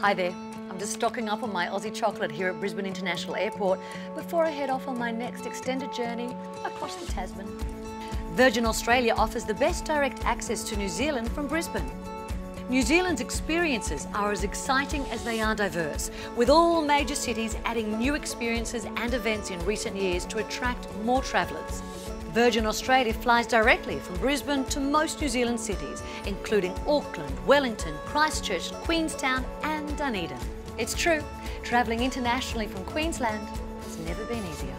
Hi there, I'm just stocking up on my Aussie chocolate here at Brisbane International Airport before I head off on my next extended journey across the Tasman. Virgin Australia offers the best direct access to New Zealand from Brisbane. New Zealand's experiences are as exciting as they are diverse, with all major cities adding new experiences and events in recent years to attract more travellers. Virgin Australia flies directly from Brisbane to most New Zealand cities, including Auckland, Wellington, Christchurch, Queenstown and Dunedin. It's true, travelling internationally from Queensland has never been easier.